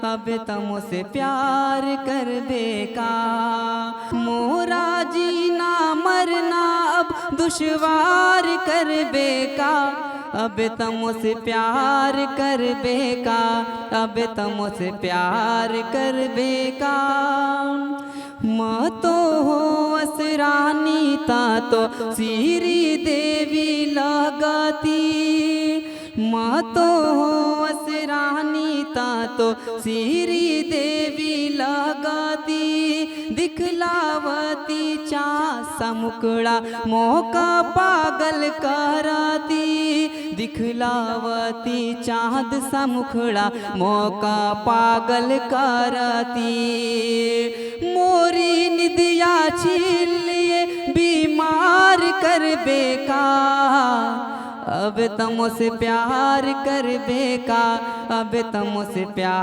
अब तम से प्यार कर बेका। मोरा जीना मरना अब दुश्वार कर बेका। अब तम से प्यार कर बेका। अब तम से प्यार कर बेका। मतो हो असरानी ता तो सीरी देवी लगती। मतो हो असरानी ता तो सीरी देवी लगती। दिखलावती चा समुकड़ा मौका पागल कराती। दिखलावती चाँद सा मुखड़ा मौका पागल कराती। मोरी निदिया छीन लिए बीमार कर बेका। अब तम से प्यार कर बेका। अब तम से प्यार